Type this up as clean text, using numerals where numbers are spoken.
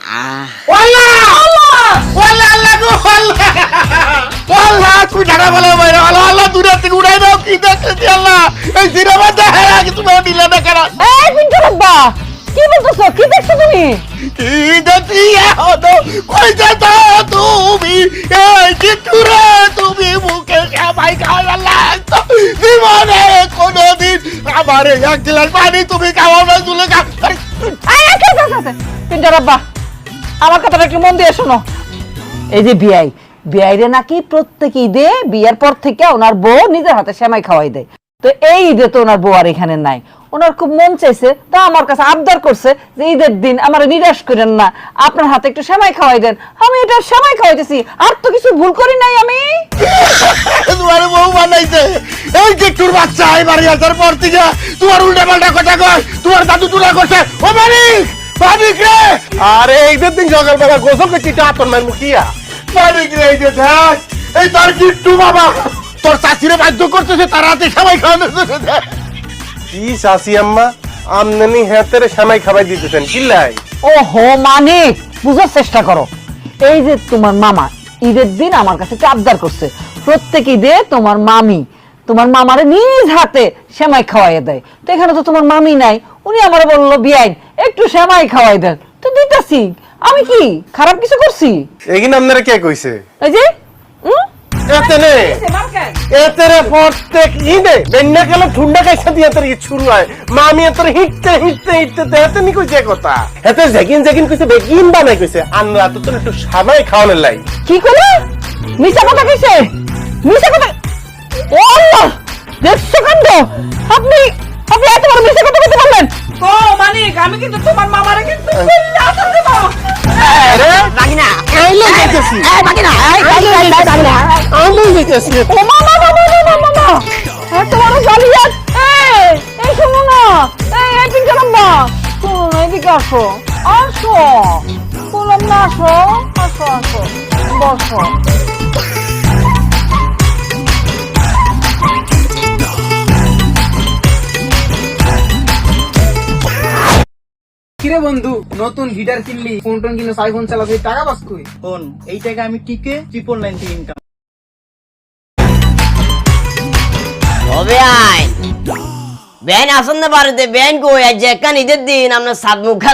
ওয়াল্লাহ ওয়াল্লাহ আল্লাহ গো আল্লাহ ওয়াল্লাহ তুমি ঢাকা বলো বাইরে আল্লাহ দূরে থেকে উড়াই দাও কি দেখতেছি আল্লাহ এই সিনেমা দেখে আগে তুমি দিলে না কেন এই পিন্টু বাবা কি বলতেছো কি দেখছো তুমি কি দেখছি হতো কই যাচ্ছ তুমি এই চিত্তুরে তুমি মুখে সবাই খাওয়া আল্লাহ জীবনে কোনোদিন আমার এক গ্লাস পানি তুমি খাওয়াও না চলে গা পিন্টু বাবা আমার কথাটা একটু মন দিয়ে শোনো এই যে বিয়াই বিয়াইরে নাকি প্রত্যেক ঈদে বিয়ের পর থেকে ওনার বউ নিজের হাতে সেমাই খাওয়াই দেয় তো এই ঈদে তো ওনার বউ আর এখানে নাই ওনার খুব মন চাইছে তা আমার কাছে আবদার করছে যে ঈদের দিন আমার নিরাশ করেন না আপনার হাতে একটু সেমাই খাওয়াই দেন আমি এটা সেমাই খাওয়াইতেছি আর তো কিছু ভুল করি নাই আমি তোমার বউ বানাইছে এই চিত্তুর বাচ্চা এবারে আসার পর থেকে তোমার উল্টা পাল্টা কথা কয় তোমার দাদু তুলা করছে ও মানিক মানিক রে আরে ঈদের দিন সকালবেলা গোসল করছি আতর মার মুখিয়া মানিক রে এই যে দেখ এই তার চিত্তু বাবা তোর চাচিরে বাধ্য করতেছে তার হাতে সবাই খাওয়ানোর জন্য দেখ কি শাসি আম্মা আমদানি হাতের সামাই খাবাই দিতেছেন কিল্লাই ওহো মানিক বুঝার চেষ্টা করো এই যে তোমার মামা ঈদের দিন আমার কাছে একটা আবদার করছে প্রত্যেক ঈদে তোমার মামি তোমার মামারে নিজ হাতে সেমাই খাওয়াই দেয় তো এখানে তো তোমার মামি নাই উনি আমারে বললো বিয়াইন একটু সেমাই খাওয়াই দেন তো দিতেছি আমি কি খারাপ কিছু করছি এগিন আপনারা কে কইছে এই যে এতেনে এতেরে প্রত্যেক ঈদে বেন্না কেন ঠুন্ডা কাইসা দিয়ে তোর ঈদ শুরু হয় মামি তোর হিটতে হিটতে হিটতে দেহতে নি কইছে কথা এতে জেগিন জেগিন কইছে বেগিন বানাই কইছে আমরা তো তোর একটু সামাই খাওয়ানোর লাই কি করে মিছা কথা কইছে মিছা কথা ও আল্লাহ দেখছো কাণ্ড আপনি আপনি এত বড় মিছা কথা বলতে পারলেন ও মানিক আমি কিন্তু তোমার মামারে কিন্তু আদর দেব আরে বাগিনা এই লই যাইতেছি এই বাগিনা এই বাগিনা আমি যাইতেছি ও মামা এত বড় জালিয়াত এই শোনো না এই পিন্টু আম্মা শোনো এদিকে আসো আসো বললাম না আসো আসো আসো বসো কিরে বন্ধু নতুন হিটার কিনলি ফোন টোন কিনে আইফোন চালাবি টাকা বাস কই ফোন এই টাকা আমি টিকে 999 থেকে ইনকাম হবে আই বেন আসন না পারতে বেন কই আজ একান ঈদের দিন আমরা সাত মুখা